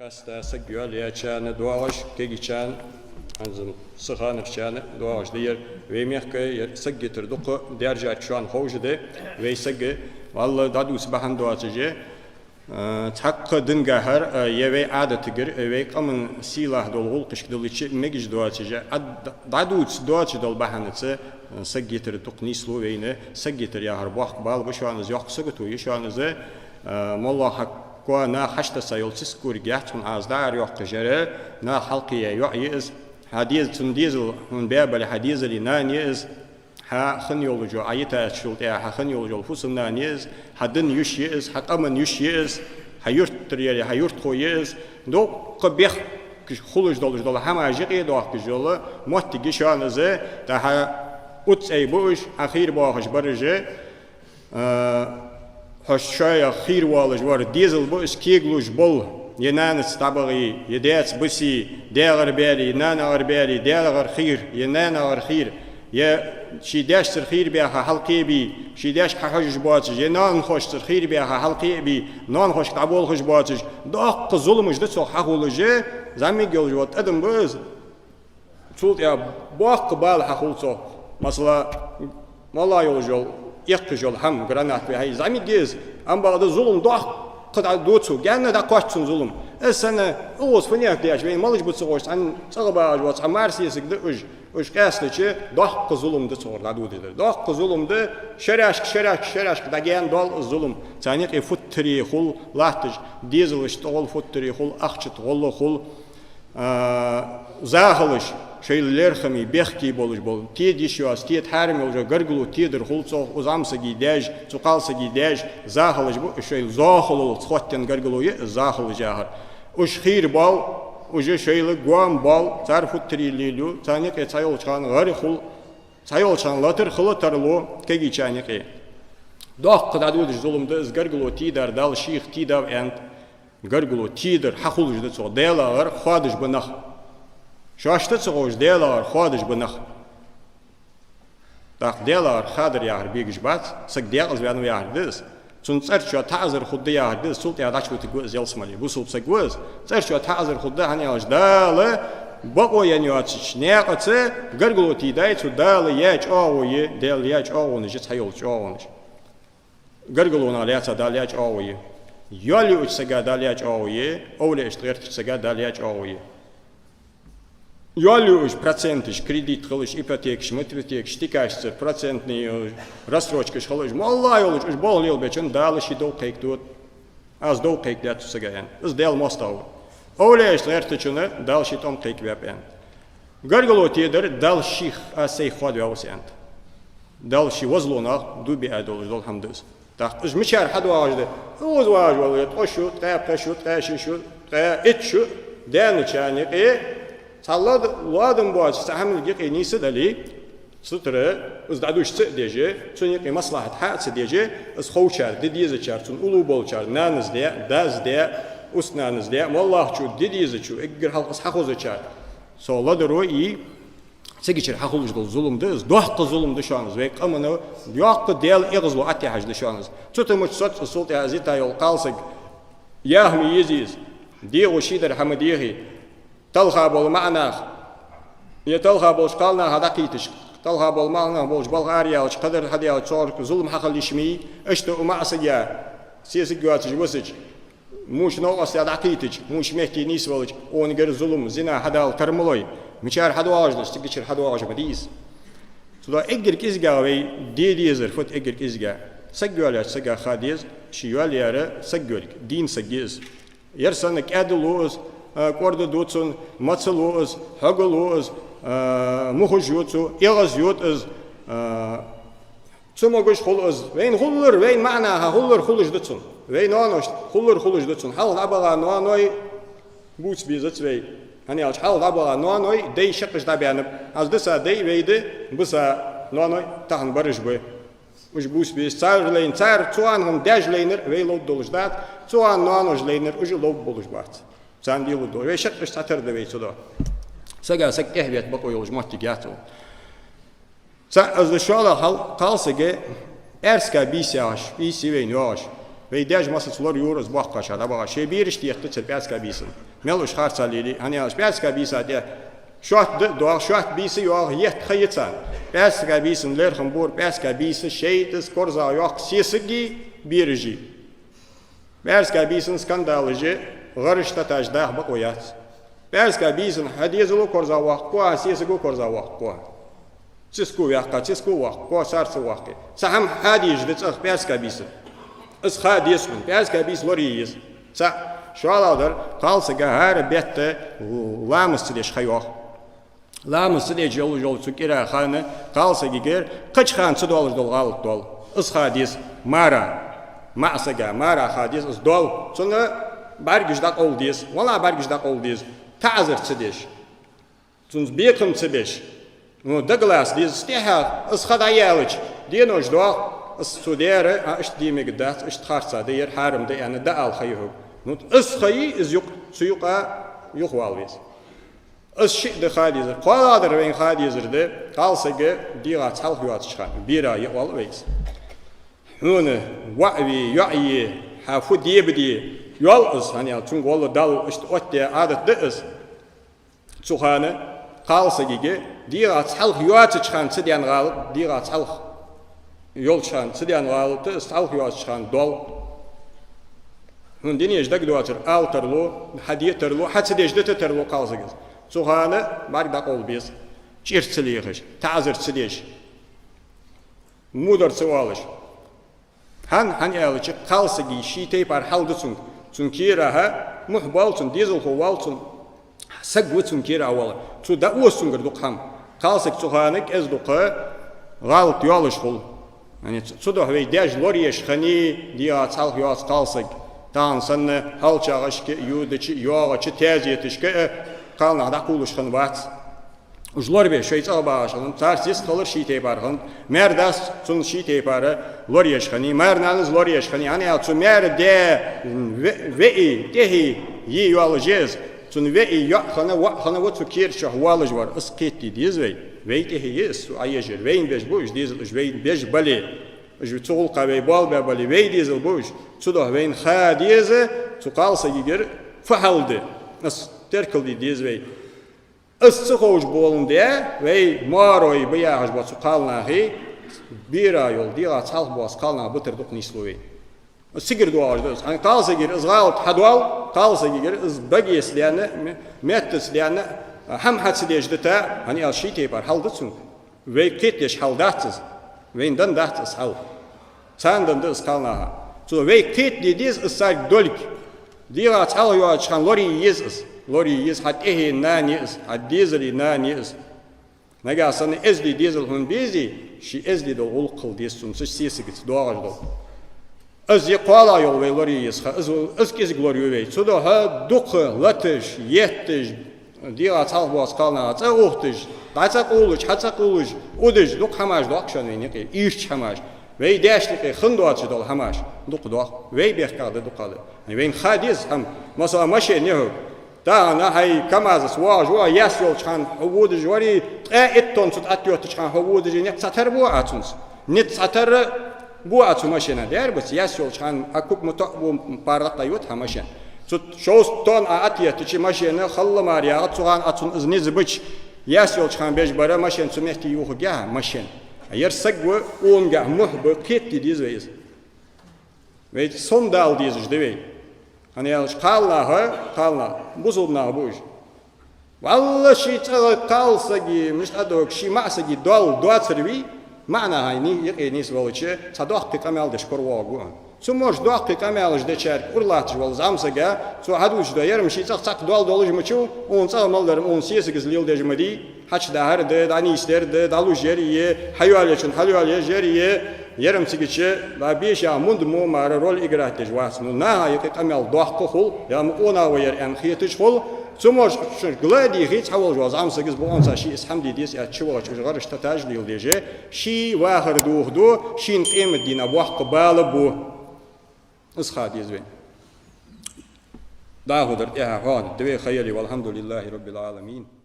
Kasta sagüel ya çane duaş kegiçan anzım sıhanır çane duaş diyor ve mehke saggetir dokka derece şu an hoşde ve sagge vallahi dadus bahan duaçıcı takka dingahar ve adatigir ve kamın silah dolu kışkıdıl içi megic duaçıcı dadus duaçı dol bahanısı saggetir dokni Slovenya saggetir ya har bak bal şu an yok sagıtu şu an mollah كنا حشت سيلتس كورجات من أصدار يقجرة نا حلقية يعيز حديث تنديزل من باب الحديث اللي نانيز ها خنيولوجو عيتا شلت ها خنيولوجو الفوسن نانيز حدن يشيز حقمن يشيز حيرت تريالي حيرت خويز دو قبيخ خلوج دولج دول هم أجيء دوق جولا موت جيشانزه تها أوت أي بوش أخير باخش برجة هالشيء خير والج ور ديزل بوش كيغلوش بول ينانس طبعي يدات بسي داغر بالي نانا غر بالي داغر خير ينانا غر خير يا شيداش خير بها حلقي بي شيداش حجج باتج ينان خوش خير بها حلقي بي نان خوش قبول خوش باتج دق ظلمج ده سو حقولجه زمي جوجوت ادم بز صوت يا باق بال حقولصو مثلا والله يولجول يقجل هم granat ve hay zami gez am bağda zulüm doq qıda doçu genne da qaçsın zulüm sana oz fıniyak diyaş ve malış bu çoğuş an çağı bağış var amarsiyesi de uj qaslıçı doq zulümde çoğurladı dediler doq zulümde şeraş da gen dol zulüm çaniq futri xul lahtij diziliş tol futri xul aqçıt gollu xul zahılış şeyler xami bexti boluş bol ti dişwas ti tarım olacak gargulu tidir xulço uzamsa gidej çuqalsa gidej zahılış bu şey zahılul xotten garguluyu zahıl jahar uş xir bal uje şeyli guam bal zarfut trililu çaniq çayol çan gari xul çayol çan latır xılatarlu kegi çaniqi doq qadadu zulumda gargulu tidar dal şeyx tidav ent gargulu tidir haqulujda ço delar xadish banaq شاشت سووش دلار خادش بنخ داخ دلار خادر ياهر بيجش بات سك ديالز بيانو ياهر دس چون سر شو تعذر خود ياهر دس سولت يا داش بوت جوز يلسمالي بوسوب سجوز سر شو تعذر خود هني اش دال بقو ينياتش نيقت غرغلوتي دايتو دال ياج اوي دال ياج اوي نجت هيول اوي غرغلونا لياتا دال ياج اوي يولي uç sega dal yaج اوي اولي اشتغرت sega dal yaج اوي Yolluş процентиш kredit kılış, ipotekş, mütvetekş, tikaştır, procentni rassroçkış kılış. Vallahi oluş, uş bol yıl beçin dalışı dol kayıktut. Az dol kayıklat tutsagan. Iz del mostav. Öyle işte erteçini dalışı tom kayık vepen. Gargalotidir dalşih asay xod yavsent. Dalşı vazlona dubi adoluş dol hamdız. Tak iz miçar hadwajdı. Oz waj walayet oşu, taşu, taşişu, etşu, dençani Salladı ladım bu açısı hamil giqi nisi dali sıtırı ızdaduşçı diyece çünkü maslahat hatsı diyece ız xoğçar dediyizi çarçın ulu bol çar nanız diye daz diye usnanız diye vallahi çu dediyizi çu eggir halqız haqozu çar salladı ro iyi segiçir haqoluş dol zulümde ız doqqa zulümde şanız ve qamını yoqqa del iğizlu atihajlı şanız tutumuç sot sulti azita yol qalsık yahmi yeziz diye o şidir hamadihi Talha bol ma'nah. Ya talha bolş qalna hada qitish. Talha bol ma'nah bolş Bulgariya uç qadar hadiya çork zulm haqal ishmi. Ishta umasiya. Siyasi güvatici vasic. Muş no asya da qitish. Muş mehti nisvalic. On gar zulm zina hadal karmoloy. Michar hadwajda stigichir hadwaj badis. Suda eggir kizga ve dedizer fut eggir kizga. Sagyolat saga khadiz shiyal yara sagyolik. Din sagiz. Yersanak aduluz Korda dutsun, matsaloz, hagaloz, muhujutsu, ilazyotoz, tsumogush holoz, vein huller, vein ma'naha, huller huluj dutsun, vein anosh, huller huluj dutsun, hal abala noanoy, buts bizatsvei, hani alch hal abala noanoy, dey shaqish dabianib, az disa dey veydi, busa noanoy, tahan barishbe. Uj bus biz tsar lein tsar, tsuan hum daj leiner, vei lod dolujdat, tsuan noanoj leiner, uj lod bolujbat. Zandilu do. Ve şak istatır da veyso do. Saga sak ehviyat bakoyuluş mahtigato. Sa az da şola qalsıge erska bisiyaş, bisi ve nyoş. ويداج مصر لور يورز بوقع شادا بقى شيء بيرش تيختر بيس كبيسن ملوش خارج عليه هني أش بيس كبيسة ده شوت دو شوت بيسي يوه يت خيطان بيس كبيسن لير خمبور بيس كبيسة شيء تذكرزا يوه سيسجي بيرجي بيس كبيسن سكندالجي غرش تتاجده بقويات بيس كبيسن حديثلو كرزا وقوا سيسجو كرزا وقوا تسكو يحكا تسكو وقوا سارس وقي سهم حديث دتأخ بيس كبيسن اس خاديسن بيس كبيس لوريز سا شوالادر قالسا جهار بيت لامس ليش خيوخ لامس ليش جول سكيرا خانه قالسا جيجر قش خان سدول دول غلط دول اس خاديس مارا معسجا مارا خاديس اس دول سنة برگش داق اولديس ولا برگش داق اولديس تعذر تسديش سنز بيكم تسبيش نو دغلاس ديز استيها اس خدايالج دينوش دو اس سودير اش ديمك دات اش تخارصا دير حارم دي انا دال خيو نو اس خي از يق سيقا يخوالويس اس شي د خاديز قالادر وين خاديزر ده قالسگه ديغا تالخيوات شخان بيرا يوالويس هون وعي يعي حفو ديبدي يول اس هنيا تون والله دال اشت اوتي عادت دس سوخانه قالسگه ديغا تالخيوات شخان سديان غال ديغا تالخ يول شخان سديان غال تس تالخيوات شخان دول هون دينيش دق دواتر الترلو حديترلو حتى ديش دتترلو قالسگه سوخانه بارك داقول بيس چيرتسليخش تعذر تسديش مودر سوالش هن يالچ قالسگي شيتي بار حالدسون تنكيرها محبالتون ديزل خوالتون سقوتون كيرا اول تو داوسون دقهم قالسك سوخانك از دقه غلط يالش خول يعني صدق هوي داج لوريش خني ديا تالخ ياس قالسك تان سن هالچاغش يودچ يوغچ تازيتشك قالنا داقولش خن وات Ужлар бе шойца башан царсис қалыр шите барған мердас цун шите бары лорьешхани мернаныз лорьешхани ани ацу мерде веи техи yi юалжез цун веи яхана вахана вацу кирша хуалж бар искети дизвей вей техи ес айежер вейн беш буш дизл вейн беш бали ж цул қавей бал бе бали вей дизл буш цуда вейн хадизе цуқалса гигер фахалды ас теркалди дизвей السخوج بولن ده وی ماروی بیاهش با سقالنا هی بیرا یول دیگه سال با سقالنا بتر دق نیسلوی سیگر دوار دوست ان قال سیگر از غلط حدوال قال سیگر از بگیس لیانه متس لیانه هم حد سیدش دتا هنی الشیتی بر حال دتون وی کیتش حال داتس وین دن داتس حال ساندن دس قالنا تو وی کیت دیز سال دولک دیگه سال یو چان لوری یز لوري يز حد إيه نانيس حد ديزل نانيس نجاسن إزدي ديزل هون بيزي شي إزدي دو غلقل ديسون سش سيسكت دوغج دو إزدي قالا يول وي لوري يز خا إز كيز غلوري وي سودو ها دقة لاتش يتش ديغا تال بواس قالنا تا أختش داتا قولش حتا قولش أودش دق هماش دق شان وينيقي إيش هماش وي داشتقي خندواتش دول هماش دق دق وي بيحكاد دقاده وين خاديز هم مثلا ماشي نيهو تا أنا هاي كماز سوا جوا ياسيول شان هود جواري اتون صوت اتيوت شان هود جينك ساتر بو اتونس نت ساتر بو اتو ماشينا دير بس ياسيول شان اكوب متو بارقا يوت ماشين صوت شوس تون اتيت تشي ماشينا خل ماريا اتوغان اتون ازني زبچ ياسيول شان بيج بره ماشين سمحتي يوخ جا ماشين يرسقو اونغا محب كيت ديز ويز ويت سوندال ديز دبي أنا يالش قالنا بوزلنا بوج والله شيء قال سجي مش أدوك شيء ما سجي دول سربي معنا هاي يقينيس والله صدق كمال دش كرواقون ثم مش دق كمالش دشار ورلاتش والله زامسجا سو هادوش ده يرم شيء صق دولج مشو ونصار مالدرم ونسيسجز ليل دجمدي حش دهر ده دانيستر ده دالو جريه حيواليشن حيواليه جريه يرم سيجي لا بيش يا مند مو مار رول إجرات جواس نو يك كمال دق خول يا مقونا وير أن خيتش خول ثم مش غلادي خيت حول جواز زامسجز بونسا شيء اسحمدي ديس يا تشوال غرش تتاج ليل دجه شيء واخر دو شين قيمة دينا بوحق بالبو اسخاد يزوين دا هدر إيه هاد دوي خيري والحمد لله رب العالمين